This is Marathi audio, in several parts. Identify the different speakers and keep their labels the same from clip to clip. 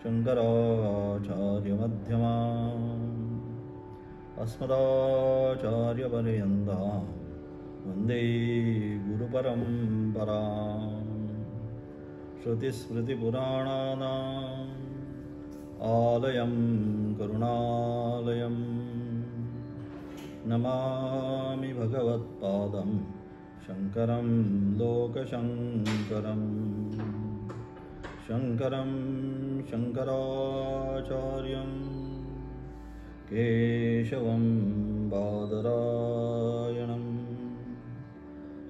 Speaker 1: शङ्कराचार्यमध्यमाम् अस्मदाचार्यपर्यन्तां वन्दे गुरुपरम्पराम्। श्रुतिस्मृतिपुराणानाम् आलयं करुणालयं नमामि भगवत्पादं शङ्करं लोकशङ्करम्। शङ्करं शङ्कराचार्यं केशवं बादरायणं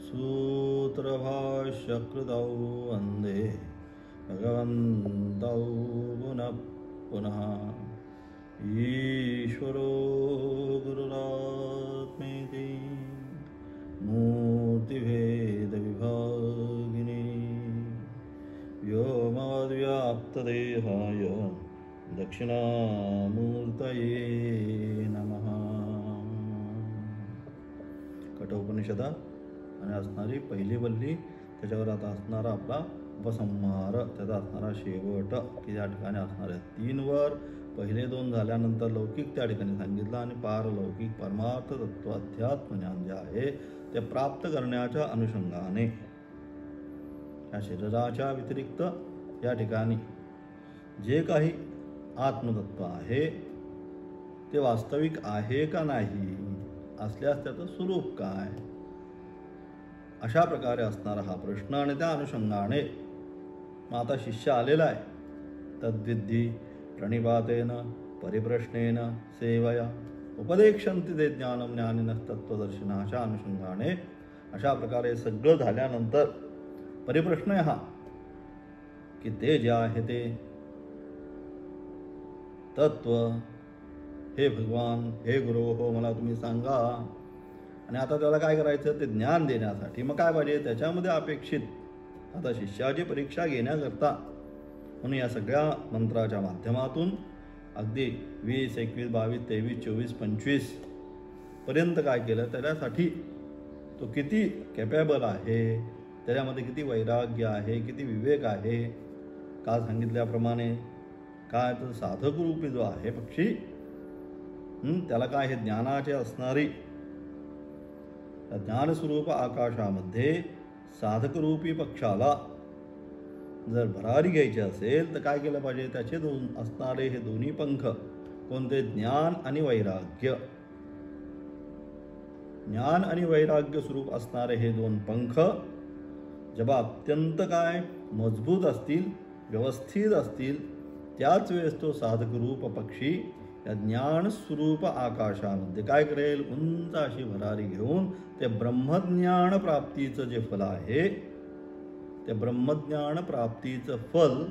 Speaker 1: सूत्रभाष्यकृतौ वन्दे भगवन्तौ पुनः पुनः। ईश्वरो गुरुरात्मेति मूर्तिभेदविभागिनी व्योमवद्व्याप्तदेहाय दक्षिणामूर्तये नमः। कठोपनिषदा आणि असणारी पहिली वल्ली, त्याच्यावर आता असणारा आपला उपसंहार, त्याचा असणारा शेवट की या ठिकाणी असणार आहे 3 वर. पहिले 2 झाल्यानंतर लौकिक त्या ठिकाणी सांगितलं आणि पारलौकिक परमार्थ तत्व अध्यात्म ज्ञान जे आहे ते प्राप्त करण्याच्या अनुषंगाने या शरीराच्या व्यतिरिक्त या ठिकाणी जे काही आत्मतत्व आहे ते वास्तविक आहे का नाही, असल्यास त्याचं स्वरूप काय, अशा प्रकारे असणारा हा प्रश्न. आणि त्या अनुषंगाने मग आता शिष्य आलेला आहे. तद्विद्धी प्रणिपातेन परिप्रश्नेन सेवया उपदेक्षन्ति ते ज्ञानम ज्ञानिनः तत्त्वदर्शिनः. अशा अनुषंगाने अशा प्रकारे सगळं झाल्यानंतर परिप्रश्न आहे हा की ते जे आहे ते तत्व, हे भगवान, हे गुरु हो, मला तुम्ही सांगा. आणि आता त्याला काय करायचं, ते ज्ञान देण्यासाठी मग काय पाहिजे, त्याच्यामध्ये अपेक्षित आता शिष्याची परीक्षा घेण्याकरता म्हणून या सगळ्या मंत्राच्या माध्यमातून अगदी 20, 21, 22, 23, 24, 25 पर्यंत काय केलं, त्याच्यासाठी तो किती कॅपेबल आहे, त्याच्यामध्ये किती वैराग्य आहे, किती विवेक आहे. काल सांगितल्याप्रमाणे काय तर साधक रूपी जो आहे पक्षी, त्याला काय हे ज्ञानाचे असणारी ज्ञानस्वरूप आकाशामध्ये साधकरूपी पक्षाला जर भरारी घ्यायची असेल तर काय केलं पाहिजे, त्याचे असणारे हे दोन्ही पंख कोणते, ज्ञान आणि वैराग्य. ज्ञान आणि वैराग्य स्वरूप असणारे हे 2 पंख जेव्हा अत्यंत काय मजबूत असतील, व्यवस्थित असतील, त्याच वेळेस तो साधकरूप पक्षी या ज्ञानस्वरूप आकाशामध्ये काय करेल, उंच अशी भरारी घेऊन ते ब्रह्मज्ञान प्राप्तीचं जे फल आहे ते ब्रह्मज्ञान प्राप्तीचं फल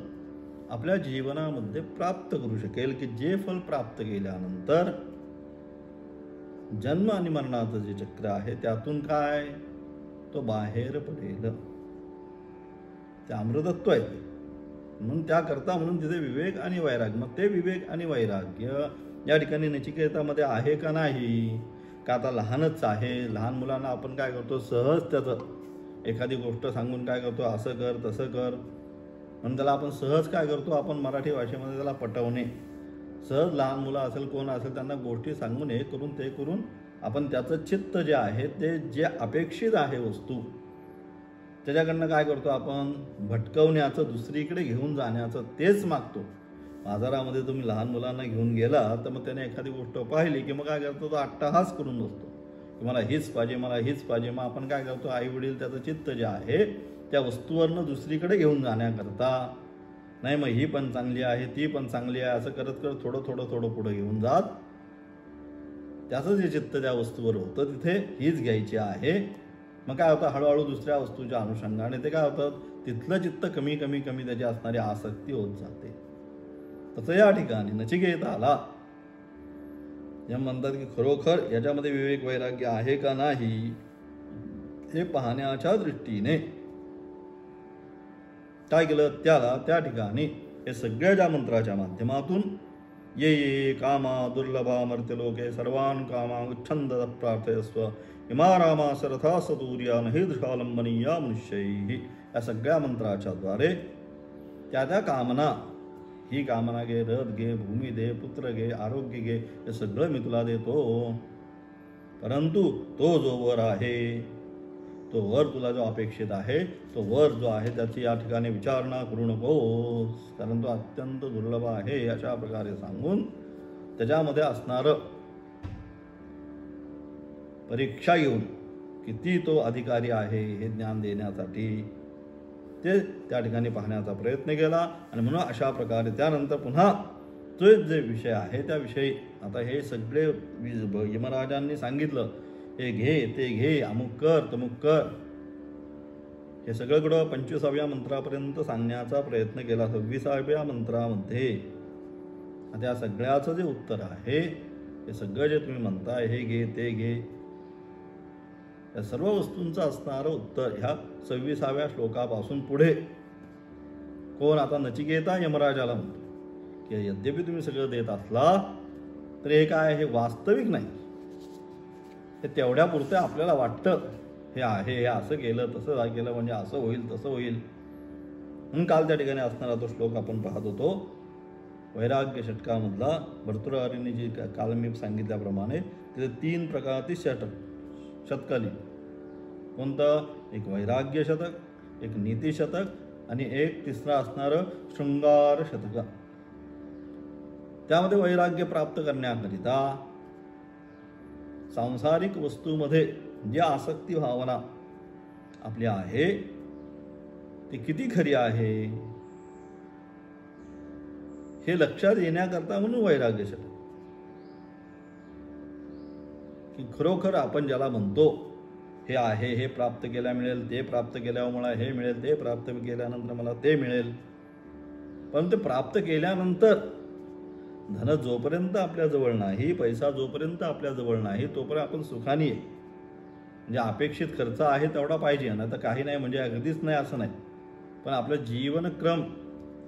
Speaker 1: आपल्या जीवनामध्ये प्राप्त करू शकेल. की जे फल प्राप्त केल्यानंतर जन्म आणि मरणाचं जे चक्र आहे त्यातून काय तो बाहेर पडेल. ते अमृतत्व आहे. म्हणून त्याकरता म्हणून तिथे विवेक आणि वैराग्य. मग ते विवेक आणि वैराग्य या ठिकाणी नचिकेतामध्ये आहे का नाही, का आता लहानच आहे. लहान मुलांना आपण काय करतो, सहज त्याचं एखादी गोष्ट सांगून काय करतो, असं कर तसं कर म्हणून त्याला आपण सहज काय करतो, आपण मराठी भाषेमध्ये त्याला पटवणे. सहज लहान मुलं असेल कोण असेल त्यांना गोष्टी सांगून हे करून ते करून आपण त्याचं चित्त जे आहे ते जे अपेक्षित आहे वस्तू त्याच्याकडनं काय करतो, आपण भटकवण्याचं, दुसरीकडे घेऊन जाण्याचं तेच मागतो. बाजारामध्ये तुम्ही लहान मुलांना घेऊन गेला तर मग त्याने एखादी गोष्ट पाहिली की मग काय करतो, तो अट्टहास करून बसतो की मला हीच पाहिजे, मला हीच पाहिजे. मग आपण काय करतो, आई वडील त्याचं चित्त जे आहे त्या वस्तूवरनं दुसरीकडे घेऊन जाण्याकरता, नाही मग ही पण चांगली आहे, ती पण चांगली आहे, असं करत करत थोडं थोडं थोडं पुढं घेऊन जात त्याचं जे चित्त त्या वस्तूवर होतं तिथे हीच घ्यायची आहे. मग काय होतं, हळूहळू दुसऱ्या वस्तूच्या अनुषंगाने ते काय होतं, तिथलं चित्त कमी कमी कमी त्याची असणारी आसक्ती होत जाते. तसं या ठिकाणी नचिकेताला जे म्हणतात की खरोखर याच्यामध्ये विवेक वैराग्य आहे का नाही हे पाहण्याच्या दृष्टीने काय केलं, त्याला त्या ठिकाणी हे सगळ्या ज्या मंत्राच्या माध्यमातून ये ये कामा दुर्लभा मर्त्यलोके सर्वान् कामा उच्छन्द प्रार्थयस्व इमा रामा सरथा सतूर्या नहि दृशालंबनीया मनुष्यैः, या सगळ्या मंत्राच्या द्वारे त्या त्या कामना ही कामना घे, रथ घे, भूमी दे, पुत्र घे, आरोग्य घे, हे सगळं मी तुला देतो. परंतु तो जो वर आहे, तो वर तुला जो अपेक्षित आहे, तो वर जो आहे त्याची या ठिकाणी विचारणा करू नकोस, कारण तो अत्यंत दुर्लभ आहे, अशा प्रकारे सांगून त्याच्यामध्ये असणारं परीक्षा येऊन किती तो अधिकारी आहे हे ज्ञान देण्यासाठी ते त्या ठिकाणी पाहण्याचा प्रयत्न केला. आणि म्हणून अशा प्रकारे त्यानंतर पुन्हा तो जे विषय आहे त्याविषयी आता हे सगळे यमराजांनी सांगितलं, हे घे, ते घे, अमुक कर, तमुक कर, हे सगळं 25व्या मंत्रापर्यंत सांगण्याचा प्रयत्न केला. 26व्या मंत्रामध्ये त्या सगळ्याचं जे उत्तर आहे, हे सगळं जे तुम्ही म्हणताय हे घे, ते घे, या सर्व वस्तूंचं असणारं उत्तर ह्या 26व्या श्लोकापासून पुढे कोण आता नचिकेता यमराजाला म्हणतो की यद्यपि तुम्ही सगळं देत असला तर हे काय, हे वास्तविक नाही, हे तेवढ्या पुरतं आपल्याला वाटतं हे आहे, हे असं केलं तसं केलं म्हणजे असं होईल तसं होईल. म्हणून काल त्या ठिकाणी असणारा तो श्लोक आपण पाहत होतो, वैराग्य षटकामधला. भर्तृहरींनी जी काल मी सांगितल्याप्रमाणे तिथे 3 प्रकारची शतकं लिहिली. कोणतं, एक वैराग्य शतक, एक नीती शतक आणि एक तिसरं असणारं शृंगार शतक. त्यामध्ये वैराग्य प्राप्त करण्याकरिता सांसारिक वस्तूमध्ये जी आसक्ती भावना आपली आहे ती किती खरी आहे हे लक्षात येण्याकरता म्हणून वैराग्य शतक, की खरोखर आपण ज्याला म्हणतो हे आहे, हे प्राप्त केल्या मिळेल, ते प्राप्त केल्यावर मला हे मिळेल, ते प्राप्त केल्यानंतर मला ते मिळेल. पण ते प्राप्त केल्यानंतर धन जोपर्यंत आपल्याजवळ नाही, पैसा जोपर्यंत आपल्याजवळ नाही, तोपर्यंत आपण सुखानी आहे. म्हणजे अपेक्षित खर्च आहे तेवढा पाहिजे ना, तर काही नाही म्हणजे अगदीच नाही असं नाही. पण आपलं जीवनक्रम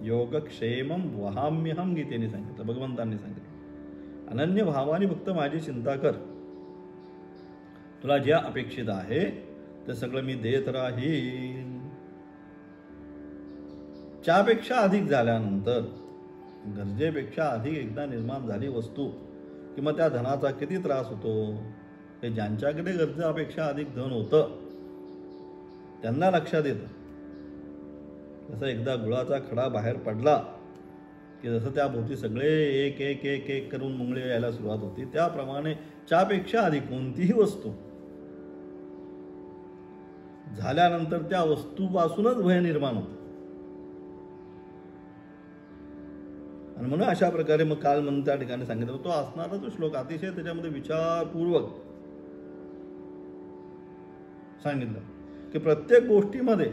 Speaker 1: योगक्षेमम वहाम्यहम गीतेने सांगितलं, भगवंतांनी सांगितलं, अनन्य भावाने फक्त माझी चिंता कर, तुला जे अपेक्षित आहे ते सगळं मी देत राहीन. त्यापेक्षा अधिक झाल्यानंतर, गरजेपेक्षा अधिक एकदा निर्माण झाली वस्तू किंवा त्या धनाचा किती त्रास होतो हे ज्यांच्याकडे गरजेपेक्षा अधिक धन होतं त्यांना लक्षात येतं. जसं एकदा गुळाचा खडा बाहेर पडला की जसं त्या भोवती सगळे एक एक एक एक करून मुंगळे यायला सुरुवात होती, त्याप्रमाणे त्यापेक्षा अधिक कोणतीही वस्तू झाल्यानंतर त्या वस्तूपासूनच भय निर्माण होतं. आणि म्हणून अशा प्रकारे मग काल म्हणून त्या ठिकाणी सांगितलं तो असणारा तो श्लोक अतिशय त्याच्यामध्ये विचारपूर्वक सांगितलं की प्रत्येक गोष्टीमध्ये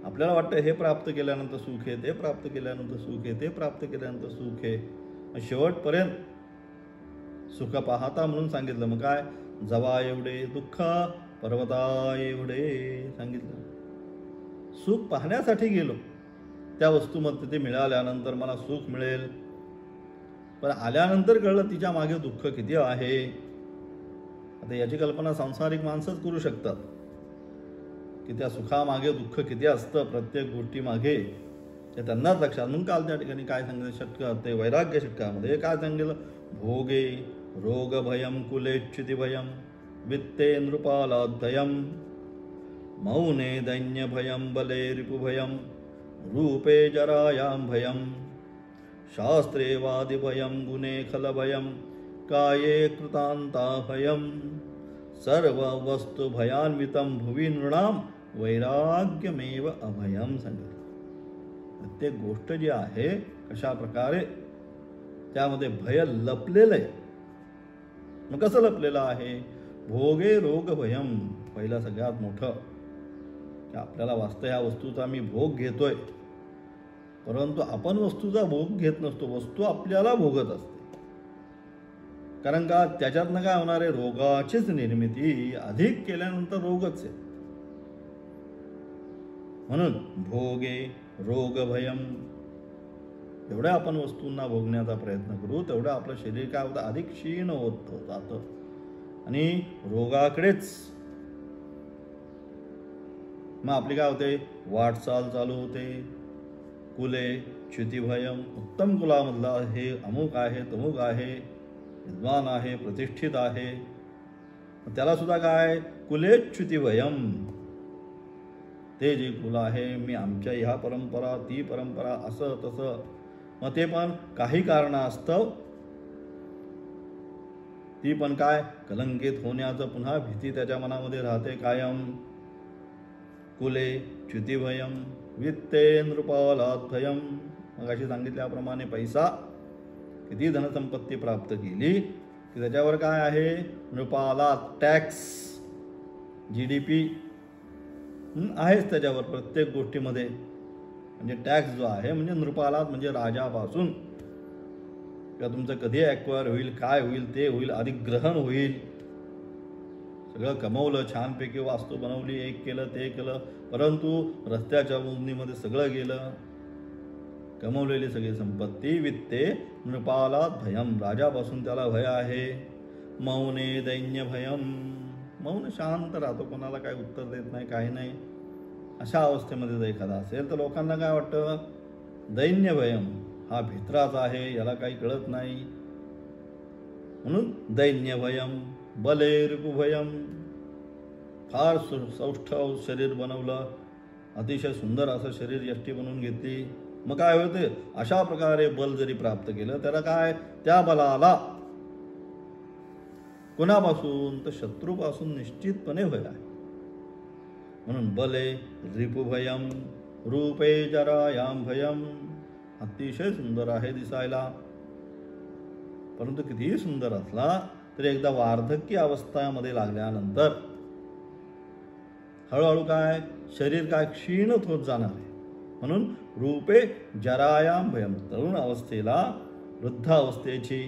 Speaker 1: आपल्याला वाटतं हे प्राप्त केल्यानंतर सुख आहे, ते प्राप्त केल्यानंतर सुख आहे, ते प्राप्त केल्यानंतर सुख आहे, शेवटपर्यंत सुख पाहता म्हणून सांगितलं. मग काय, जवा एवढे दुःख पर्वता एवढे सांगितलं. सुख पाहण्यासाठी गेलो, त्या वस्तूमध्ये ते मिळाल्यानंतर मला सुख मिळेल, पण आल्यानंतर कळलं तिच्या मागे दुःख किती आहे. आता याची कल्पना सांसारिक माणसंच करू शकतात की त्या सुखामागे दुःख किती असतं प्रत्येक गोष्टीमागे, ते त्यांनाच लक्षात. म्हणून काल त्या ठिकाणी काय सांगितलं षटक, ते वैराग्य षटकामध्ये काय सांगितलं, भोगे रोग भयम कुलेच्छिति भयम वित्ते नृपालाद्धयम मौने दैन्य भयम बले रिपुभयम रूपे जरायां भयम शास्त्रे वादि भयम गुणे खल भयम काये कृतांता भयम सर्व वस्तु भयान्वितम भुवि नृणाम वैराग्यमेव अभयम सांगितलं. प्रत्येक गोष्ट जी आहे कशा प्रकारे त्यामध्ये भय लपलेलं आहे. मग कसं लपलेलं आहे, भोगे रोग भयम, पहिला सगळ्यात मोठं की आपल्याला वास्तव या वस्तूचा मी भोग घेतोय, परंतु आपण वस्तूचा भोग घेत नसतो, वस्तू आपल्याला भोगत असते. कारण का, त्याच्यातनं काय होणार आहे, रोगाचीच निर्मिती, अधिक केल्यानंतर रोगच आहे. म्हणून भोगे रोग भयम, एवढ्या आपण वस्तूंना भोगण्याचा प्रयत्न करू तेवढं आपलं शरीर काय होतं, अधिक क्षीण होत जातं आणि रोगाकडेच मग आपली काय होते, वाटचाल चालू होते. कुले च्युतिभयम, उत्तम कुलामधला हे अमुक आहे तमुक आहे, विद्वान आहे, प्रतिष्ठित आहे, त्याला सुद्धा काय कुलेच्युतिभयम, ते जे कुल आहे, मी आमच्या ह्या परंपरा ती परंपरा असं तसं, मग ते पण काही कारणास्तव ती पण काय कलंकित होण्याचं पुन्हा भीती त्याच्या मनामध्ये राहते कायम. कुले च्युतिभयम वित्ते नृपालात भयम, मग अशी सांगितल्याप्रमाणे पैसा किती धनसंपत्ती प्राप्त केली की त्याच्यावर काय आहे नृपालात टॅक्स, GDP आहेच त्याच्यावर प्रत्येक गोष्टीमध्ये, म्हणजे टॅक्स जो आहे म्हणजे नृपालात म्हणजे राजापासून, किंवा तुमचं कधी ॲक्वायर होईल, काय होईल, ते होईल, अधिग्रहण होईल, सगळं कमवलं, छानपैकी वास्तू बनवली, एक केलं ते केलं, परंतु रस्त्याच्या मोजणीमध्ये सगळं गेलं, कमवलेली सगळी संपत्ती. वित्ते नृपालात भयम, राजापासून त्याला भय आहे. मौने दैन्य भयम, मौन शांत राहतो, कोणाला काय उत्तर देत नाही, काही नाही, अशा अवस्थेमध्ये जर एखादा असेल तर लोकांना काय वाटतं दैन्य भयम, हा भित्राचा आहे, याला काही कळत नाही, म्हणून दैन्य भयम. बले रिपुभयम, फार सौष्ठव शरीर बनवलं, अतिशय सुंदर असं शरीर यष्टी बनवून घेतली, मग काय होते अशा प्रकारे बल जरी प्राप्त केलं त्याला काय त्या बलाला कोणापासून तर शत्रूपासून निश्चितपणे भय आहे. म्हणून बले रिपुभयम रूपे जरायाम भयम, अतिशय सुंदर आहे दिसायला, परंतु कितीही सुंदर असला तरी एकदा वार्धक्य अवस्थेमध्ये लागल्यानंतर हळूहळू काय शरीर काय क्षीणत होत जाणार आहे. म्हणून रूपे जरायाम भयम, तरुण अवस्थेला वृद्ध अवस्थेची,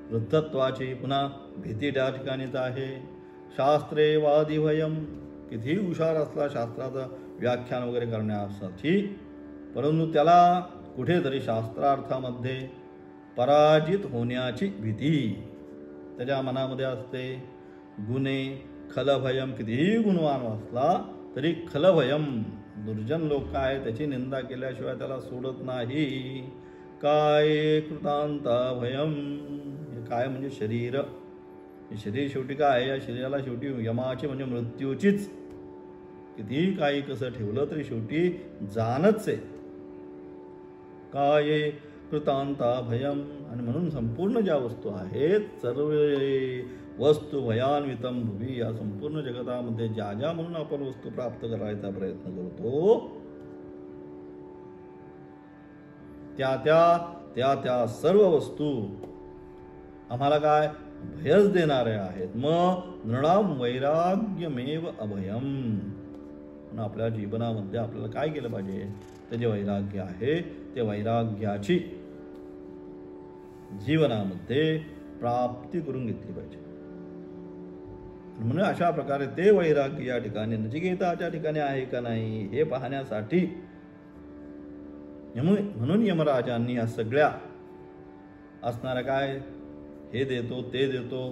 Speaker 1: वृद्धत्वाची पुन्हा भीती त्या ठिकाणीच आहे. शास्त्रे वादी भयम, कितीही हुशार असला शास्त्राचं व्याख्यान वगैरे करण्यासाठी, परंतु त्याला कुठेतरी शास्त्रार्थामध्ये पराजित होण्याची भीती त्याच्या मनामध्ये असते. गुणे खलभयम, कितीही गुणवान असला तरी खलभयम, दुर्जन लोक काय त्याची निंदा केल्याशिवाय त्याला सोडत नाही. काय कृतांता भयम, काय म्हणजे शरीर, हे शरीर शेवटी काय, या शरीराला शेवटी यमाची म्हणजे मृत्यूचीच, कितीही काही कसं ठेवलं तरी शेवटी जाणच आहे. काय कृतांता भयम, आणि म्हणून संपूर्ण ज्या वस्तू आहेत सर्व वस्तू भयान्वितम भुवी, या संपूर्ण जगतामध्ये ज्या ज्या म्हणून आपण वस्तू प्राप्त करायचा प्रयत्न करतो त्या सर्व वस्तू आम्हाला काय भयच देणारे आहेत. मग नृणाम वैराग्यमेव अभयम, म्हणून आपल्या जीवनामध्ये आपल्याला काय केलं पाहिजे, ते जे वैराग्य आहे ते वैराग्याची जीवनामध्ये प्राप्ती करून घेतली पाहिजे. म्हणून अशा प्रकारे ते वैराग्य या ठिकाणी नचिकेताच्या ठिकाणी आहे का नाही हे पाहण्यासाठी म्हणून यमराजांनी या सगळ्या असणाऱ्या काय हे देतो ते देतो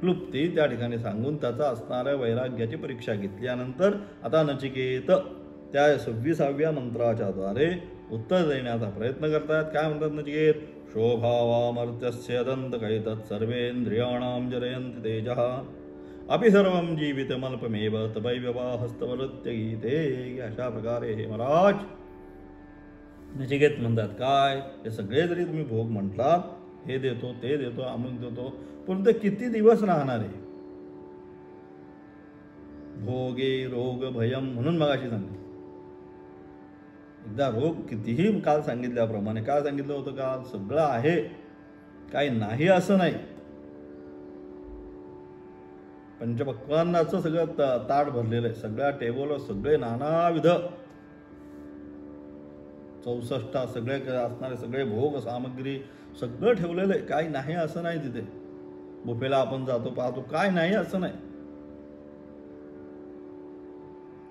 Speaker 1: क्लुप्ती त्या ठिकाणी सांगून त्याचा असणाऱ्या वैराग्याची परीक्षा घेतल्यानंतर आता नचिकेत त्या 26व्या मंत्राच्या द्वारे उत्तर देण्याचा प्रयत्न करतात. काय म्हणतात नचिकेत, शोभावामर्त्यस्य दंतकैतत् सर्वेंद्रियाणां जरयन्ति तेजः अपि सर्वं जीवितमल्पमेव तपैव्यवाहस्तवृत्य गीते. अशा प्रकारे हे महाराज नचिकेत म्हणतात काय, हे सगळे जरी तुम्ही भोग म्हटलात, हे देतो ते देतो अमुक देतो, पण ते किती दिवस राहणार आहे. भोगे रोग भयम, म्हणून मगाशी सांगितलं एकदा रोग कितीही काल सांगितल्याप्रमाणे, काय सांगितलं होतं काल, सगळं आहे काही नाही असं नाही. पंचपक्वान्नाचं सगळं ताट भरलेलं आहे, सगळ्या टेबलवर सगळे नानाविध 64 सगळे असणारे सगळे भोग सामग्री सगळं ठेवलेलं आहे, काही नाही असं नाही. तिथे बुफेला आपण जातो पाहतो, काय नाही असं नाही.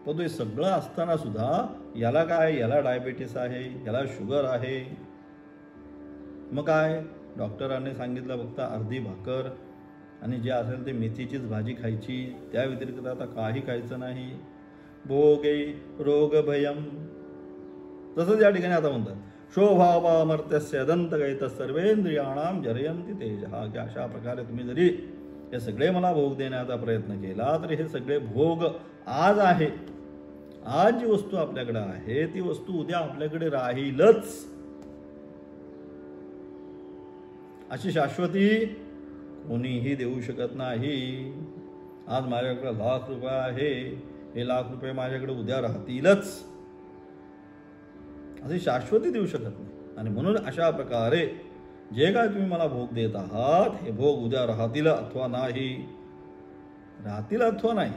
Speaker 1: पण हे सगळं असताना सुद्धा याला काय, याला डायबिटीस आहे, याला शुगर आहे, मग काय डॉक्टरांनी सांगितलं फक्त अर्धी भाकर आणि जे असेल ते मेथीचीच भाजी खायची, त्या व्यतिरिक्त आता काही खायचं नाही. भोगे रोग भयम, तसंच या ठिकाणी आता म्हणतात शोभावामर्त्यस्य दंतगैत सर्वेंद्रियाणाम जरयंती तेज, की अशा प्रकारे तुम्ही जरी हे सगळे मला भोग देण्याचा प्रयत्न केला तरी हे सगळे भोग आज आहे, आज जी वस्तू आपल्याकडे आहे ती वस्तू उद्या आपल्याकडे राहीलच, अशी शाश्वती कोणीही देऊ शकत नाही. आज माझ्याकडे ₹1,00,000 आहे, हे ₹1,00,000 माझ्याकडे उद्या राहतीलच अशी शाश्वती देऊ शकत नाही. आणि म्हणून अशा प्रकारे जे काय तुम्ही मला भोग देत आहात हे भोग उद्या राहतील अथवा नाही, राहतील अथवा नाही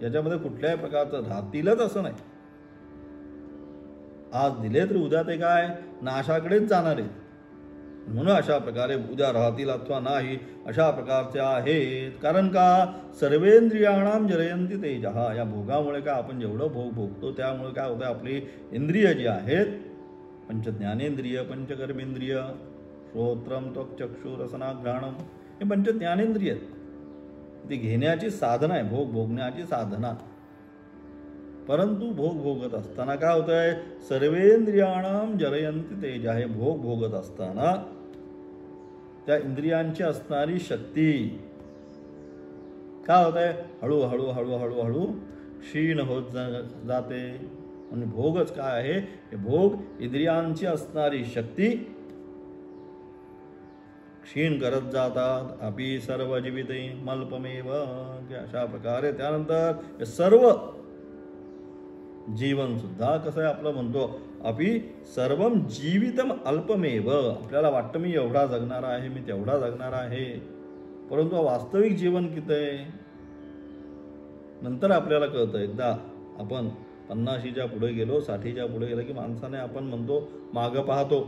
Speaker 1: याच्यामध्ये कुठल्याही प्रकारचं राहतीलच असं नाही. आज दिले तर उद्या ते काय नाशाकडेच जाणार आहेत. म्हणून अशा प्रकारे उद्या राहतील अथवा नाही अशा प्रकारचे आहेत. कारण का सर्वेंद्रियाणाम जरयंती तेजः, या भोगामुळे काय आपण जेवढं भोग भोगतो त्यामुळे काय होतं, आपली इंद्रिय जी आहेत पंच ज्ञानेंद्रिय पंचकर्मेंद्रिय श्रोत्रम त्वक चक्षु रसना घ्राणम, हे पंच ज्ञानेंद्रिय ती घेण्याची साधना आहे, भोग भोगण्याची साधना. परंतु भोग भोगत असताना काय होतंय, सर्वेंद्रियाणाम जरयंती तेजः, हे भोग भोगत असताना त्या इंद्रियांची असणारी शक्ती काय होतंय, हळूहळू हळूहळू हळू क्षीण होत जाते. आणि भोगच काय आहे, हे भोग इंद्रियांची असणारी शक्ती क्षीण करत जातात. अपि सर्व जीविते मल्पमेव, अशा प्रकारे त्यानंतर हे सर्व जीवन सुद्धा कसं आहे आपलं म्हणतो, अपि सर्वम जीवितम अल्पमेव, आपल्याला वाटतं मी एवढा जगणार आहे, मी तेवढा जगणार आहे, परंतु वास्तविक जीवन किती आहे नंतर आपल्याला कळतं. एकदा आपण 50च्या पुढे गेलो, 60च्या पुढे गेलो की माणसाने आपण म्हणतो मागं पाहतो,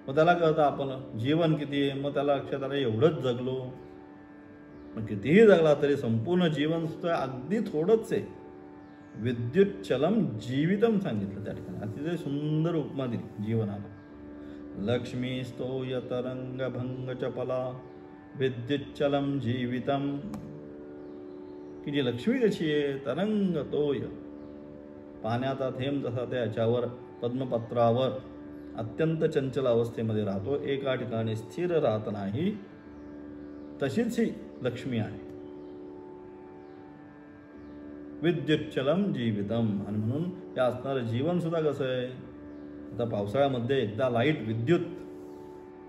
Speaker 1: मग त्याला कळतं आपण जीवन किती आहे, मग त्याला लक्षात आलं एवढंच जगलो. मग कितीही जगला तरी संपूर्ण जीवन सुद्धा अगदी थोडंच आहे. विद्युच्चलम जीवितम सांगितलं त्या ठिकाणी, अतिशय सुंदर उपमा दिली जीवनाला. लक्ष्मी स्तोय तरंग भंग चपला विद्युच्चलम जीवितम, की जी लक्ष्मी कशी आहे, तरंग तोय, पाण्याचा थेंब जसा त्याच्यावर पद्मपत्रावर अत्यंत चंचल अवस्थेमध्ये राहतो, एका ठिकाणी स्थिर राहत नाही, तशीच ही लक्ष्मी आहे. विद्युच्चलम जीवितम, आणि म्हणून या असणारं जीवन सुद्धा कसं आहे, आता पावसाळ्यामध्ये एकदा लाईट विद्युत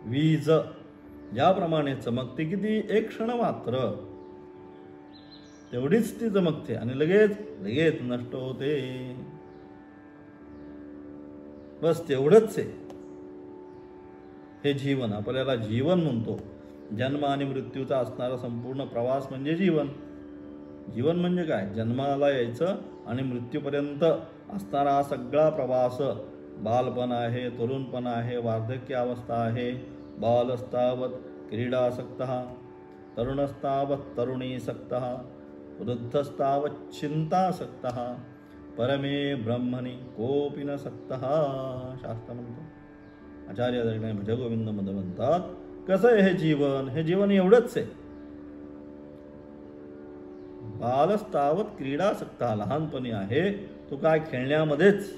Speaker 1: वीज ज्याप्रमाणे चमकते की ती एक क्षण मात्र तेवढीच ती चमकते आणि लगेच लगेच नष्ट होते, बस तेवढंच आहे हे जीवन. आपल्याला जीवन म्हणतो, जन्म आणि मृत्यूचा असणारा संपूर्ण प्रवास म्हणजे जीवन. जीवन म्हणजे काय, जन्माला यायचं आणि मृत्यूपर्यंत असणारा हा सगळा प्रवास. बालपण आहे, तरुणपण आहे, वार्धक्य अवस्था आहे, बालस्तावत क्रीडासक्तः, तरुणस्तावत तरुणीसक्तः, वृद्धस्तावत चिंतासक्तः, परमे ब्रह्मणि कोपि न सक्तः, शास्त्र म्हणतो. आचार्य भजगोविंद मध्ये म्हणतात कसं आहे हे जीवन, हे जीवन एवढंच आहे. बालस्तावत क्रीडासक्तः, लहानपणी आहे तो काय खेळण्यामध्येच,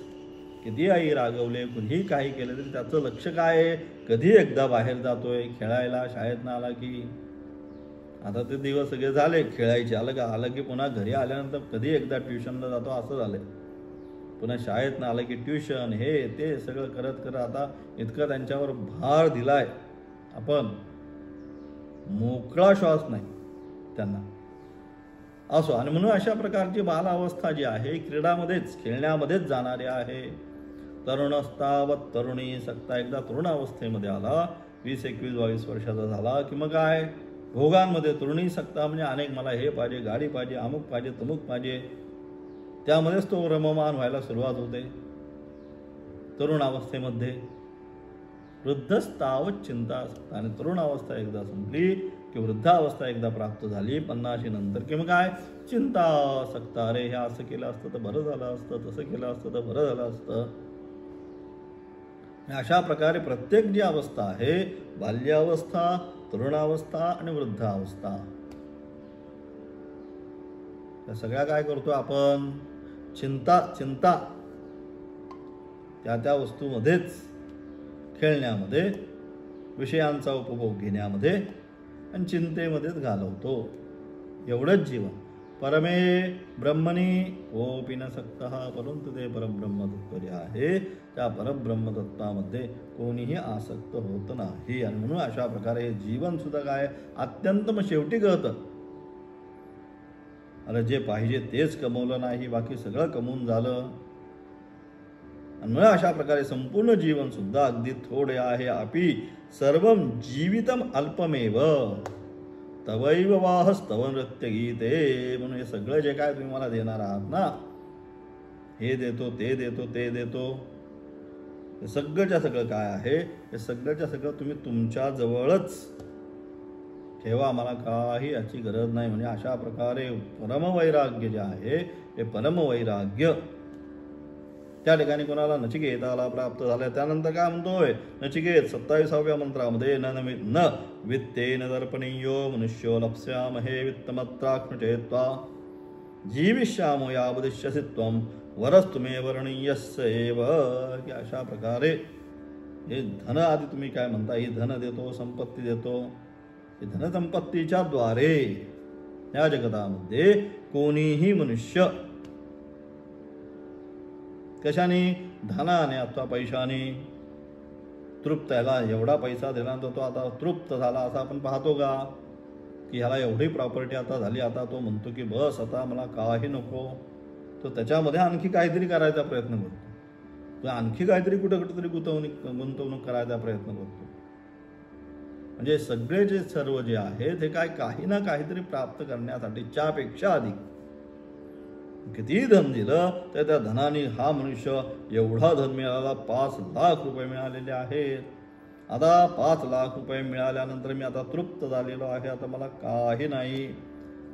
Speaker 1: किती आई रागवले, कुणीही काही केलं तरी त्याचं लक्ष काय आहे, कधी एकदा बाहेर जातोय खेळायला, शाळेतनं आला की. आता ते दिवस सगळे झाले खेळायचे, आलं की पुन्हा घरी आल्यानंतर कधी एकदा ट्युशनला जातो असं झालंय. पुन्हा शाळेतनं आलं की ट्युशन, हे ते सगळं करत करत आता इतकं त्यांच्यावर भार दिलाय आपण, मोकळा श्वास नाही त्यांना असो. आणि म्हणून अशा प्रकारची बालावस्था जी आहे क्रीडामध्येच खेळण्यामध्येच जाणारी आहे. तरुणस्तावत तरुणी सक्ता, एकदा तरुण अवस्थेमध्ये आला, 20, 21, 22 वर्षाचा झाला की मग काय भोगांमध्ये तरुणी सक्ता म्हणजे अनेक, मला हे पाहिजे, गाडी पाहिजे, अमुक पाहिजे, तमुक पाहिजे, त्यामध्येच तो रममान व्हायला सुरुवात होते तरुण अवस्थेमध्ये. वृद्धस्तावत चिंता, आणि तरुण अवस्था एकदा संपली की वृद्धावस्था एकदा प्राप्त झाली 50 नंतर की मग काय चिंता सक्ता, अरे हे असं केलं असतं तर बरं झालं असतं, तसं केलं असतं तर बरं झालं असतं. अशा प्रकारे प्रत्येक जी अवस्था आहे, बाल्यावस्था, तरुणावस्था आणि वृद्धावस्था, या सगळ्या काय करतो आपण, चिंता चिंता त्या त्या वस्तूमध्येच, खेळण्यामध्ये, विषयांचा उपभोग घेण्यामध्ये आणि चिंतेमध्येच घालवतो. एवढंच जीवन. परमे ब्रह्मणी कोपी न सक्तः, परंतु ते परब्रह्मतत्व जे आहे त्या परब्रह्मतत्वामध्ये कोणीही आसक्त होत नाही. आणि म्हणून अशा प्रकारे जीवन सुद्धा काय अत्यंत शेवटी कळतं. अरे जे पाहिजे तेच कमवलं नाही, बाकी सगळं कमवून झालं. आणि म्हणून अशा प्रकारे संपूर्ण जीवन सुद्धा अगदी थोडे आहे. अपि सर्वं जीवितम अल्पमेव तवैव वाहस्तव नृत्य गीते. म्हणून हे सगळं जे काय तुम्ही मला देणार आहात ना, हे देतो, ते देतो, ते देतो, हे सगळंच्या सगळं काय आहे, हे सगळंच्या सगळं तुम्ही तुमच्या जवळच ठेवा, मला काही याची गरज नाही. म्हणजे अशा प्रकारे परमवैराग्य जे आहे हे परमवैराग्य त्या ठिकाणी कोणाला नचिकेताला प्राप्त झालं. त्यानंतर काय म्हणतोय नचिकेत 27व्या मंत्रामध्ये, न वित्तेन दर्पणीयो मनुष्यो लप्स्यामहे वित्तमत्राक्ष्णचेत्वा जीविष्यामो यावदिष्यसि त्वं वरस्तुमे वर्णीयस्य एव. की अशा प्रकारे हे धन आधी तुम्ही काय म्हणता, ही धन देतो, संपत्ती देतो. हे धनसंपत्तीच्या द्वारे या जगतामध्ये कोणीही मनुष्य कशाने, धनाने अथवा पैशाने तृप्त, याला एवढा पैसा दिला तर तो आता तृप्त झाला असं आपण पाहतो का? की ह्याला एवढी प्रॉपर्टी आता झाली, आता तो म्हणतो की बस आता मला काही नको. तो त्याच्यामध्ये आणखी काहीतरी करायचा प्रयत्न करतो, तो आणखी काहीतरी कुठेतरी गुंतवणूक करायचा प्रयत्न करतो. म्हणजे सगळे जे सर्व जे आहे ते काय काही ना काहीतरी प्राप्त करण्यासाठी च्यापेक्षा अधिक कितीही धन दिलं तर त्या धनाने हा मनुष्य एवढा धन मिळाला, 5 लाख रुपये मिळालेले आहेत. आता 5 लाख रुपये मिळाल्यानंतर मी आता तृप्त झालेलो आहे, आता मला काही नाही.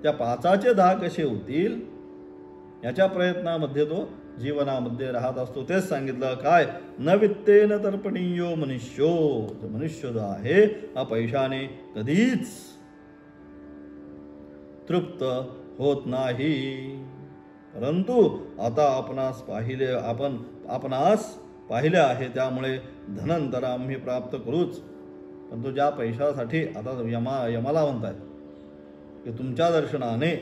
Speaker 1: त्या 5चे 10 कसे होतील याच्या प्रयत्नामध्ये तो जीवनामध्ये राहत असतो. तेच सांगितलं काय, न वित्तेन तर्पणीयो मनुष्यो. मनुष्य जो आहे हा पैशाने कधीच तृप्त होत नाही. परंतु आता आपणास पाहिले आहे, त्यामुळे धनंतर आम्ही प्राप्त करूच. परंतु ज्या पैशासाठी आता यमाला म्हणताय की तुमच्या दर्शनाने,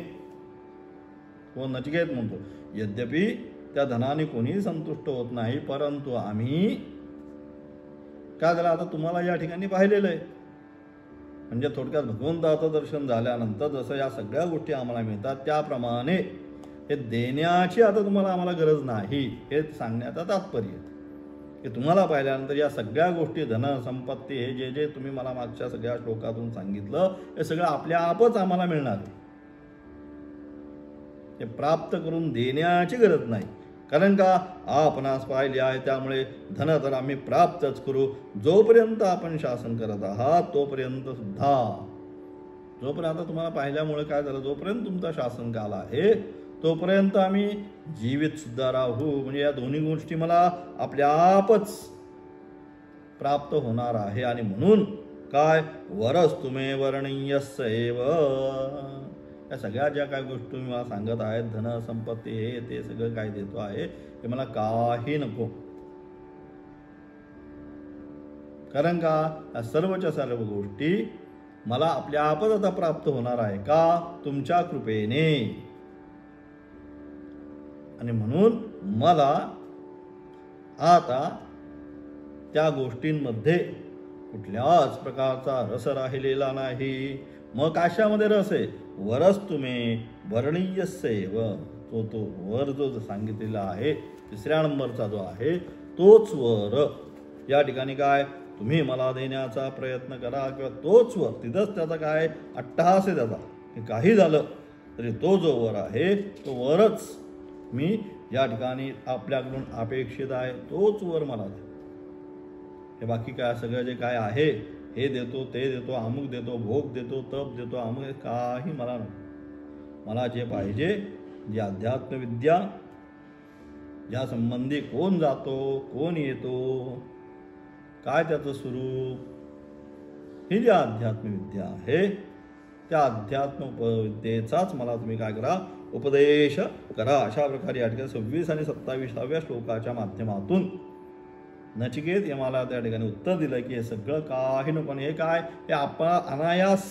Speaker 1: कोण नचिकेत म्हणतो, यद्यपि त्या धनाने कोणीही संतुष्ट होत नाही, परंतु आम्ही काय झालं आता तुम्हाला या ठिकाणी पाहिलेलं आहे. म्हणजे थोडक्यात भगवंताचं दर्शन झाल्यानंतर जसं या सगळ्या गोष्टी आम्हाला मिळतात त्याप्रमाणे हे देण्याची आता तुम्हाला आम्हाला गरज नाही, हे सांगण्याचं तात्पर्य. की तुम्हाला पाहिल्यानंतर या सगळ्या गोष्टी, धन संपत्ती, हे जे जे तुम्ही मला मागच्या सगळ्या श्लोकातून सांगितलं हे सगळं आपल्या आपच आम्हाला मिळणार आहे. हे प्राप्त करून देण्याची गरज नाही. कारण का आपणास पाहिले आहे, त्यामुळे धन तर आम्ही प्राप्तच करू. जोपर्यंत आपण शासन करत आहात तोपर्यंत सुद्धा, जोपर्यंत तुम्हाला पाहिल्यामुळे काय झालं, जोपर्यंत तुमचा शासनकाल आहे तोपर्यंत आम्ही जीवित सुद्धा राहू. म्हणजे या दोन्ही गोष्टी मला आपल्या आपच प्राप्त होणार आहे. आणि म्हणून काय, वरस्तुमे वर्णीयस्य एव. या सगळ्या ज्या काही गोष्टी तुम्ही मला सांगत आहेत, धन संपत्ती हे ते सगळं काय देतो आहे, हे मला काही नको. कारण का या सर्वच्या सर्व गोष्टी मला आपल्या आपच आता प्राप्त होणार आहे. का, तुमच्या कृपेने. आणि म्हणून मला आता त्या गोष्टींमध्ये कुठल्याच प्रकारचा रस राहिलेला नाही. मग काशामध्ये रस आहे, वरस्तुमे वर्णीयस्यैव. तो वर जो सांगितलेला आहे 3ऱ्या नंबरचा जो आहे तोच वर. या ठिकाणी काय, तुम्ही मला देण्याचा प्रयत्न करा किंवा तोच वर. तिथंच त्याचा काय अट्टहास आहे त्याचा, की काही झालं तरी तो जो वर आहे तो वरच मी या ठिकाणी आपल्याकडून अपेक्षित आहे, तोच वर मला दे. हे बाकी काय सगळं जे काय आहे, हे देतो, ते देतो, अमुक देतो, भोग देतो, तप देतो, अमुक, काही मला नको. मला जे पाहिजे, जी अध्यात्मविद्या, ज्या संबंधी कोण जातो, कोण येतो, काय त्याचं स्वरूप, ही जी अध्यात्मविद्या आहे त्या अध्यात्मविद्येचाच मला तुम्ही काय करा, उपदेश करा. अशा प्रकारे या ठिकाणी 26 आणि 27व्या श्लोकाच्या माध्यमातून नचिकेत यमाला त्या ठिकाणी उत्तर दिलं की हे सगळं काही नको, हे काय, हे आपण अनायास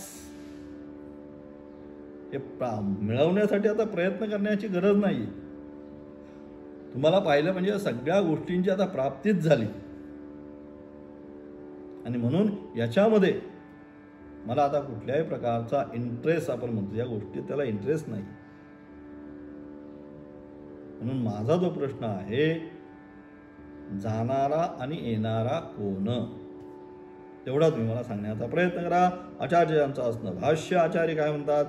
Speaker 1: हे मिळवण्यासाठी आता प्रयत्न करण्याची गरज नाही. तुम्हाला पाहिलं म्हणजे सगळ्या गोष्टींची आता प्राप्तीच झाली. आणि म्हणून याच्यामध्ये मला आता कुठल्याही प्रकारचा इंटरेस्ट, आपण म्हणतो या गोष्टीत त्याला इंटरेस्ट नाही. म्हणून माझा जो प्रश्न आहे, जाणारा आणि येणारा कोण, तेवढा तुम्ही मला सांगण्याचा प्रयत्न करा. आचार्यांचं असणं भाष्य, आचार्य काय म्हणतात,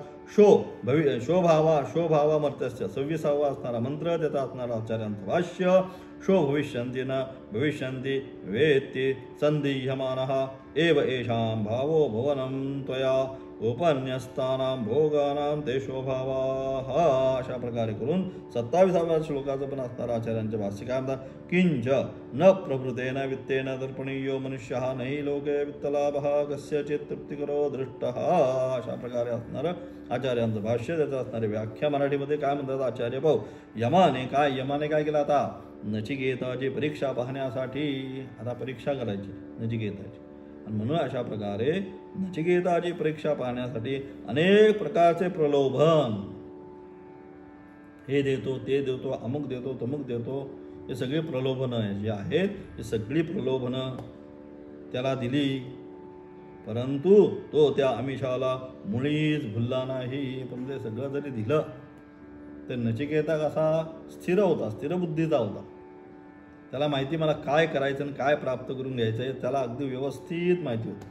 Speaker 1: शोभावा मर्त्यस्य 26वा असणारा मंत्र, त्याचा असणारा आचार्यांचं भाष्य, शो भविष्यन्ति न भविष्यन्ति वेत्ति संदिह्यमानः एव येषां भावो भवनं त्वया उपन्यस्तानां भोगानां ते शोभावाः. अशा प्रकारे करून 27व्या श्लोकाचं पण असणारा आचार्यांच्या भाष्य काय म्हणतात, किंच न प्रभृतेन वित्तेन दर्पणीयो मनुष्यः नहि लोके वित्तलाभः कस्यचित् तृप्तिकरो दृष्टः. अशा प्रकारे असणारं आचार्यांचं भाष्य, त्याचं असणारी व्याख्या मराठीमध्ये काय म्हणतात आचार्य भाऊ. यमाने काय केलं, आता नचिकेताची परीक्षा पाहण्यासाठी आता परीक्षा करायची नचिकेताची, आणि म्हणून अशा प्रकारे नचिकेताची परीक्षा पाहण्यासाठी अनेक प्रकारचे प्रलोभन, हे देतो ते देतो, अमुक देतो तमुक देतो, हे सगळी प्रलोभनं जी आहेत, ही सगळी प्रलोभनं त्याला दिली. परंतु तो त्या आमिषाला मुळीच भुलला नाही. पण ते सगळं जरी दिलं तर नचिकेता कसा स्थिर होता, स्थिरबुद्धीचा होता. त्याला माहिती मला काय करायचं आणि काय प्राप्त करून घ्यायचं आहे त्याला अगदी व्यवस्थित माहिती होतं.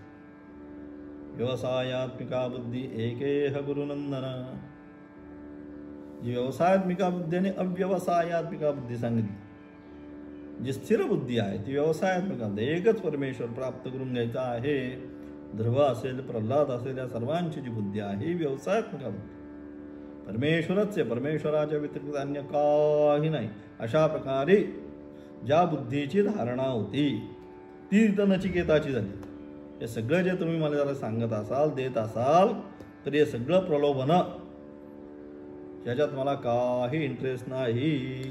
Speaker 1: व्यवसायात्मिका बुद्धी एकेह गुरुनंदन. जी व्यवसायात्मिका बुद्धी आणि अव्यवसायात्मिका बुद्धी सांगितली. जी स्थिर बुद्धी आहे ती व्यवसायात्मिका बुद्धी, एकच परमेश्वर प्राप्त करून घ्यायचा आहे. ध्रुव असेल, प्रल्हाद असेल, या सर्वांची जी बुद्धी आहे ही व्यवसायात्मिका बुद्धी. परमेश्वरच आहे, परमेश्वराच्या व्यतिरिक्त अन्य काही नाही. अशा प्रकारे ज्या बुद्धीची धारणा होती ती तिथं नचिकेताची झाली. हे सगळं जे तुम्ही मला जरा सांगत असाल, देत असाल, तर हे सगळं प्रलोभनं, ज्याच्यात मला काही इंटरेस्ट नाही.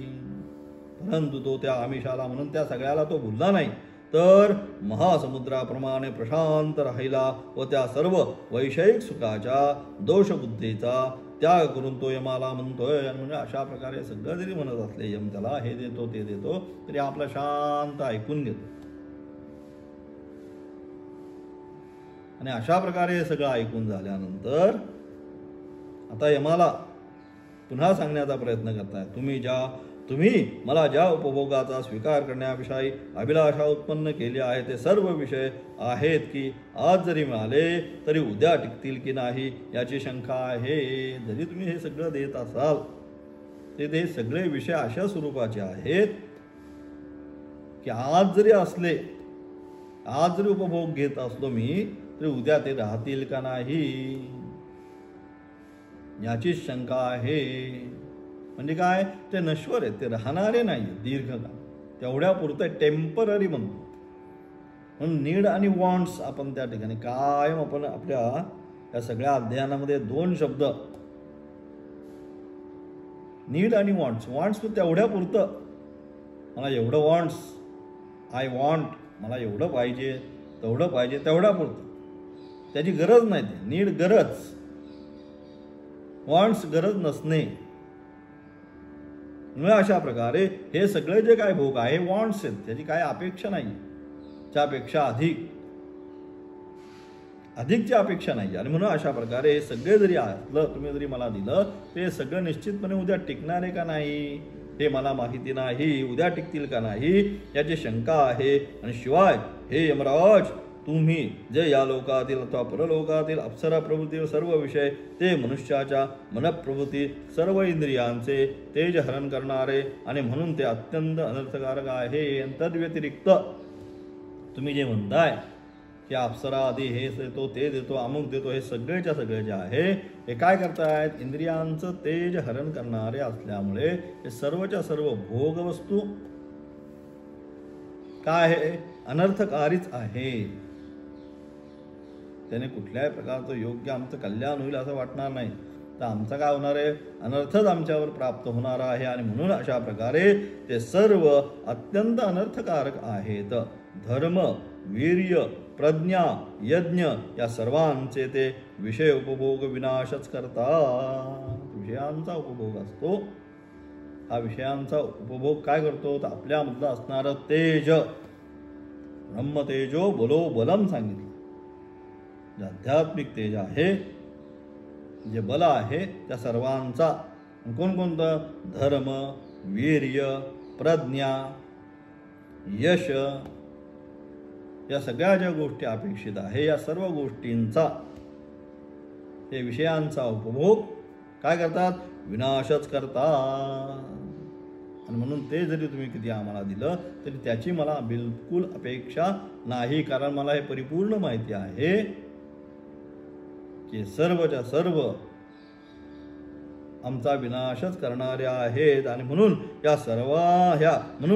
Speaker 1: परंतु तो त्या आमिषाला म्हणून त्या सगळ्याला तो भुलला नाही, तर महासमुद्राप्रमाणे प्रशांत राहिला व त्या सर्व वैषयिक सुखाच्या दोषबुद्धीचा त्याग करून तो यमाला म्हणतोय. आणि म्हणजे अशा प्रकारे सगळं जरी म्हणत असले यम त्याला हे देतो ते देतो, तरी आपला शांत ऐकून घेतो. आणि अशा प्रकारे सगळं ऐकून झाल्यानंतर आता यमाला पुन्हा सांगण्याचा प्रयत्न करताय, तुम्ही मला ज्या उपभोगाचा स्वीकार करण्याविषयी अभिलाषा उत्पन्न केली आहे ते सर्व विषय आहेत की आज जरी मिळाले तरी उद्या टिकतील की नाही याची शंका आहे. जरी तुम्ही हे सगळं देत असाल ते सगळे विषय अशा स्वरूपाचे आहेत की आज जरी असले, आज जरी उपभोग घेत असलो मी, तरी उद्या ते राहतील का नाही याची शंका आहे. म्हणजे काय, ते नश्वर आहेत, ते राहणारे नाही दीर्घकाळ, तेवढ्या पुरतं टेम्पररी म्हणतो. म्हणून नीड आणि वॉन्ट्स आपण त्या ठिकाणी कायम आपण आपल्या या सगळ्या अध्ययनामध्ये 2 शब्द, नीड आणि वॉन्ट्स. वॉन्ट्स तेवढ्या पुरतं, मला एवढं वॉन्ट्स, आय वॉन्ट, मला एवढं पाहिजे तेवढं पाहिजे, तेवढ्या पुरतं, त्याची गरज नाही. ते नीड गरज, वॉन्ट्स गरज नसणे. अशा प्रकारे हे सगळे जे काय भोग आहे वॉन्ट्स आहेत, त्याची काय अपेक्षा नाही, त्यापेक्षा अधिकची अपेक्षा नाही. आणि म्हणून अशा प्रकारे हे सगळे जरी असलं, तुम्ही जरी मला दिलं, ते सगळं निश्चितपणे उद्या टिकणारे का नाही हे मला माहिती नाही. उद्या टिकतील का नाही याची शंका आहे. आणि शिवाय हे यमराज, तुम्ही जे या लोकातील अथवा परलोकातील अप्सरा प्रवृत्ती सर्व विषय, ते मनुष्याच्या मनप्रवृत्ती सर्व इंद्रियांचे तेज हरण करणारे आणि म्हणून ते अत्यंत अनर्थकारक आहे. तद्व्यतिरिक्त तुम्ही जे म्हणताय की अप्सरा आधी हे देतो ते देतो अमुक देतो, हे सगळेच्या सगळे जे आहे हे काय करतायत, इंद्रियांचं तेज हरण करणारे असल्यामुळे हे सर्वच्या सर्व भोगवस्तू काय आहे, अनर्थकारीच आहे. त्याने कुठल्याही प्रकारचं योग्य आमचं कल्याण होईल असं वाटणार नाही. तर आमचं काय होणार आहे, अनर्थच आमच्यावर प्राप्त होणार आहे. आणि म्हणून अशा प्रकारे ते सर्व अत्यंत अनर्थकारक आहेत. धर्म, वीर्य, प्रज्ञा, यज्ञ या सर्वांचे ते विषय उपभोग विनाशच करतात. विषयांचा उपभोग असतो. हा विषयांचा उपभोग काय करतो, तर आपल्यामधलं असणारं तेज, ब्रह्मतेजो बलो बलम सांगितलं. जे आध्यात्मिक तेज आहे, जे बल आहे, त्या सर्वांचा कोणकोणतं, धर्म, वीर्य, प्रज्ञा, यश या सगळ्या ज्या गोष्टी अपेक्षित आहे, या सर्व गोष्टींचा, ते विषयांचा उपभोग काय करतात, विनाशच करतात. आणि म्हणून ते जरी तुम्ही किती आम्हाला दिलं तरी त्याची मला बिलकुल अपेक्षा नाही. कारण मला हे परिपूर्ण माहिती आहे की सर्वच्या सर्व आमचा विनाशच करणारे आहेत. आणि म्हणून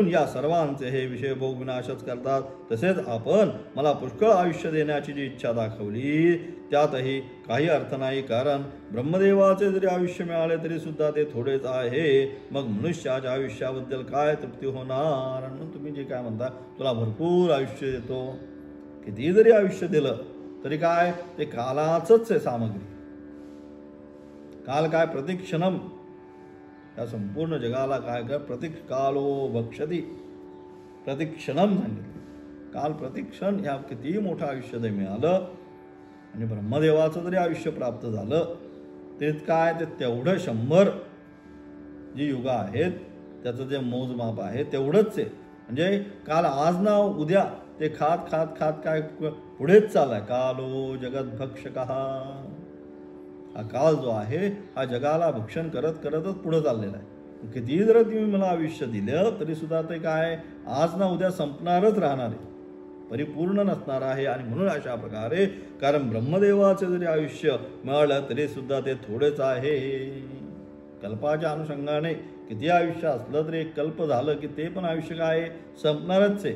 Speaker 1: या सर्वांचे हे विषय भोग विनाशच करतात. तसेच आपण मला पुष्कळ आयुष्य देण्याची जी इच्छा दाखवली त्यातही काही अर्थ नाही. कारण ब्रह्मदेवाचे जरी आयुष्य मिळाले तरी सुद्धा ते थोडेच आहे. मग मनुष्याच्या आयुष्याबद्दल काय तृप्ती होणार. म्हणून तुम्ही जे काय म्हणता, तुला भरपूर आयुष्य देतो, किती जरी आयुष्य दिलं तरी काय, ते कालाचंच आहे सामग्री. काल काय, प्रतिक्षणम. या संपूर्ण जगाला काय कर, कालो भक्षती, प्रतिक्षणम सांगितलं. काल प्रतिक्षण या किती मोठं आयुष्य ते मिळालं. आणि ब्रह्मदेवाचं जरी आयुष्य प्राप्त झालं तेच काय, ते तेवढं 100 जी युग आहेत त्याचं जे मोजमाप आहे तेवढंच आहे. म्हणजे काल आज ना उद्या ते खात खात खात काय पुढेच चाललाय. कालो जगद्भक्षकः. हा काल जो आहे हा जगाला भक्षण करत करतच पुढे चाललेला आहे. किती जर तुम्ही मला आयुष्य दिलं तरी सुद्धा ते काय, आज ना उद्या संपणारच राहणार आहे, परिपूर्ण नसणार आहे. आणि म्हणून अशा प्रकारे, कारण ब्रह्मदेवाचे जरी आयुष्य मिळालं तरी सुद्धा ते थोडेच आहे. कल्पाच्या अनुषंगाने किती आयुष्य असलं तरी एक कल्प झालं की ते पण आयुष्य काय, संपणारच आहे.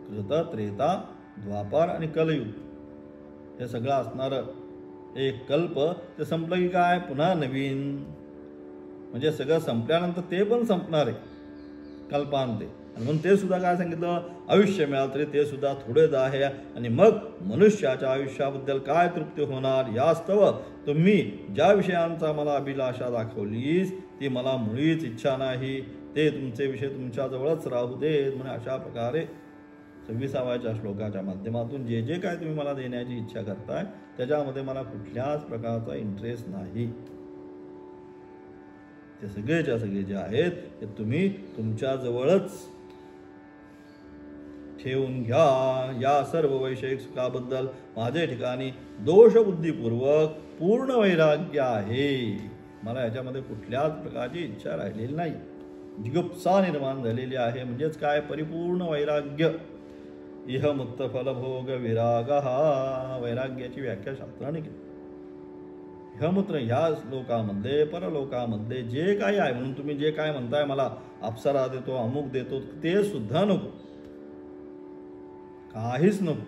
Speaker 1: कृत, त्रेता, द्वापार आणि कलयुग हे सगळं असणारं एक कल्प ते संपलं की काय, पुन्हा नवीन. म्हणजे सगळं संपल्यानंतर ते पण संपणार आहे कल्पांते. आणि म्हणून ते सुद्धा काय सांगितलं, आयुष्य मिळालं तरी ते सुद्धा थोडेच आहे. आणि मग मनुष्याच्या आयुष्याबद्दल काय तृप्ती होणार. यास्तव तुम्ही ज्या विषयांचा मला अभिलाषा दाखवलीस ती मला मुळीच इच्छा नाही. ते तुमचे विषय तुमच्याजवळच राहू देत. म्हणजे अशा प्रकारे 26व्या श्लोकाच्या माध्यमातून जे जे काय तुम्ही मला देण्याची इच्छा करताय त्याच्यामध्ये मला कुठल्याच प्रकारचा इंटरेस्ट नाही. ते सगळेच्या सगळे जे आहेत ते तुम्ही तुमच्याजवळच ठेवून घ्या. या सर्व वैषयिक सुखाबद्दल माझे ठिकाणी दोषबुद्धीपूर्वक पूर्ण वैराग्य आहे. मला याच्यामध्ये कुठल्याच प्रकारची इच्छा राहिलेली नाही. जिगुप्सा निर्माण झालेली आहे. म्हणजेच काय, परिपूर्ण वैराग्य. इह मुक्त फलभोग विराग. हा वैराग्याची व्याख्या शास्त्राने केली. इहमुत्र ह्या लोकामध्ये परलोकामध्ये जे काही आहे, म्हणून तुम्ही जे काय म्हणताय मला अप्सरा देतो, अमुक देतो, ते सुद्धा नको, काहीच नको.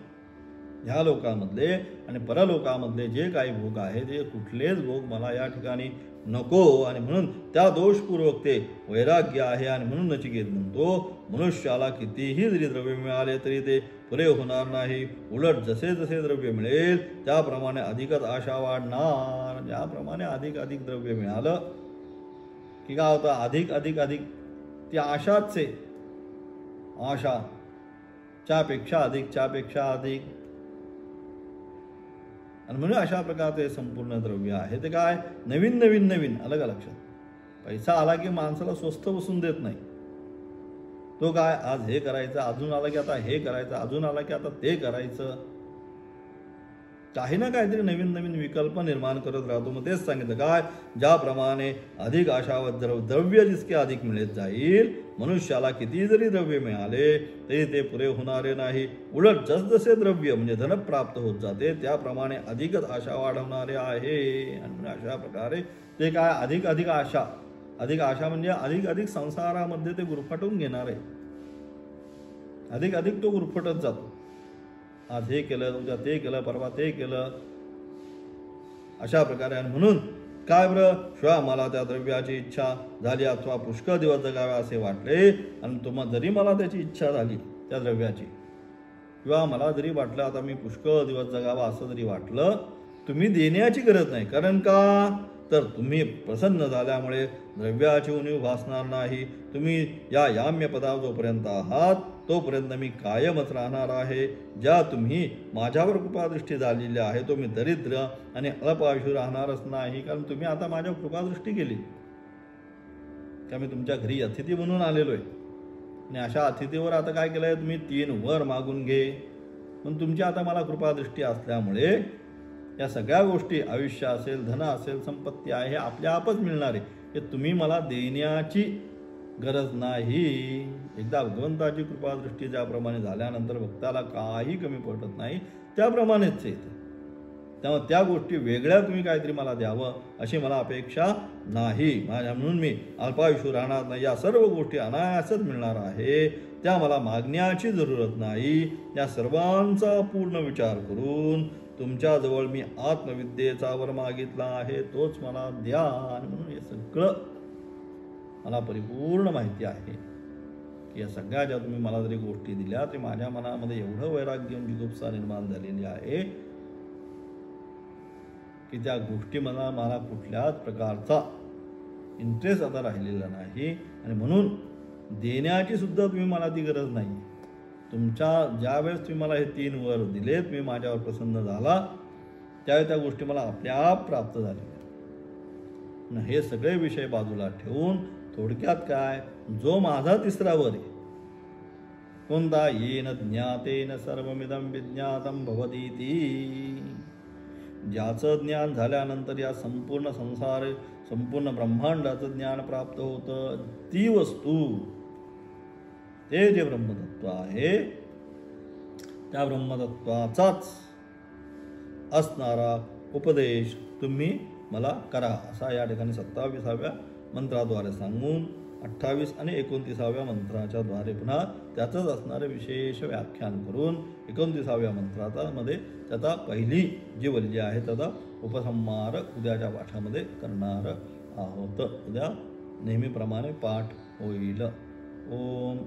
Speaker 1: ह्या लोकामधले आणि परलोकामधले जे काही भोग आहे ते कुठलेच भोग मला या ठिकाणी नको. आणि म्हणून त्या दोषपूर्वक ते वैराग्य आहे. आणि म्हणून नचिकेत म्हणतो, मनुष्याला कितीही जरी द्रव्य मिळाले तरी ते पुरे होणार नाही. उलट जसे जसे द्रव्य मिळेल त्याप्रमाणे अधिकच आशा वाढणार. ज्याप्रमाणे अधिक अधिक द्रव्य मिळालं की काय होतं, अधिक अधिक अधिक ती आशाच आहे. आशा च्यापेक्षा अधिक, च्यापेक्षा अधिक. आणि म्हणून अशा प्रकारचे संपूर्ण द्रव्य आहे ते काय, नवीन नवीन नवीन. अलग लक्षात, पैसा आला की माणसाला स्वस्त बसून देत नाही. तो काय, आज हे करायचं, अजून आला की आता हे करायचं, अजून आला की आता ते करायचं. काही ना काहीतरी नवीन नवीन विकल्प निर्माण करत राहतो. मग तेच सांगितलं काय, ज्याप्रमाणे अधिक आशावत द्रव्य जितके अधिक मिळत जाईल, मनुष्याला किती जरी द्रव्य मिळाले तरी ते पुरे होणारे नाही. उलट जसजसे द्रव्य म्हणजे धन प्राप्त होत जाते त्याप्रमाणे अधिकच आशा वाढवणारे आहे. आणि अशा प्रकारे ते काय, अधिक अधिक आशा, अधिक आशा म्हणजे अधिक अधिक संसारामध्ये ते गुरफटून घेणार आहे. अधिक अधिक तो गुरफटत जातो. आज हे केलं, उद्या ते केलं, परवा ते केलं, अशा प्रकारे. आणि म्हणून काय बरं, शिवाय मला त्या द्रव्याची इच्छा झाली अथवा पुष्कळ दिवस जगावे असे वाटले, आणि जरी मला त्याची इच्छा झाली त्या द्रव्याची, किंवा मला जरी वाटलं आता मी पुष्कळ दिवस जगावा असं जरी वाटलं, तुम्ही देण्याची गरज नाही. कारण का, तर तुम्ही प्रसन्न झाल्यामुळे द्रव्याची उणीव भासणार नाही. तुम्ही या याम्य पदावर जोपर्यंत आहात तोपर्यंत मी कायमच राहणार आहे. ज्या तुम्ही माझ्यावर कृपादृष्टी झालेली आहे तो मी दरिद्र आणि अल्पायुषी राहणारच नाही. कारण तुम्ही आता माझ्यावर कृपादृष्टी केली, का मी तुमच्या घरी अतिथी म्हणून आलेलो आहे, आणि अशा अतिथीवर आता काय केलं आहे, तुम्ही 3 वर मागून घे. पण तुमची आता मला कृपादृष्टी असल्यामुळे या सगळ्या गोष्टी, आयुष्य असेल, धन असेल, संपत्ती आहे, हे आपल्या आपच मिळणार आहे. हे तुम्ही मला देण्याची गरज नाही. एकदा भगवंताची कृपादृष्टी ज्याप्रमाणे झाल्यानंतर भक्ताला काही कमी पडत नाही, त्याप्रमाणेच येते. त्यामुळे त्या गोष्टी वेगळ्या तुम्ही काहीतरी मला द्यावं अशी मला अपेक्षा नाही. म्हणून मी अल्पायुषी राहणार नाही. या सर्व गोष्टी अनायासच मिळणार आहे, त्या मला मागण्याची जरूरत नाही. या सर्वांचा पूर्ण विचार करून तुमच्याजवळ मी आत्मविद्येचा वर मागितला आहे, तोच मला द्या. आणि म्हणून हे सगळं मला परिपूर्ण माहिती आहे की या सगळ्या ज्या तुम्ही मला जरी गोष्टी दिल्या तरी माझ्या मनामध्ये एवढं वैराग्य जिगुप्सा निर्माण झालेली आहे की त्या गोष्टी मला कुठल्याच प्रकारचा इंटरेस्ट आता राहिलेला नाही. आणि म्हणून देण्याची सुद्धा तुम्ही मला ती गरज नाही. तुमच्या ज्यावेळेस तुम्ही मला हे 3 वर दिले, तुम्ही माझ्यावर प्रसन्न झाला, त्यावेळी त्या गोष्टी मला आपल्याप प्राप्त झाल्या. हे सगळे विषय बाजूला ठेवून थोडक्यात काय, जो माझा 3रा वर आहे, कोणता, येन ज्ञातेन सर्वमिदं विज्ञातं भवतीति, ज्याचं ज्ञान झाल्यानंतर या संपूर्ण संसार, संपूर्ण ब्रह्मांडाचं ज्ञान प्राप्त होतं, ती वस्तू, ते जे ब्रह्मतत्व आहे, त्या ब्रह्मतत्वाचाच असणारा उपदेश तुम्ही मला करा, असा या ठिकाणी 27व्या मंत्राद्वारे सांगून 28 आणि 29व्या मंत्राच्या द्वारे पुन्हा त्याचंच असणारे विशेष व्याख्यान करून 29व्या मंत्रामध्ये त्याचा पहिली जी वल्ली आहे त्याचा उपसंहार उद्याच्या पाठामध्ये करणार आहोत. उद्या नेहमीप्रमाणे पाठ होईल. ओम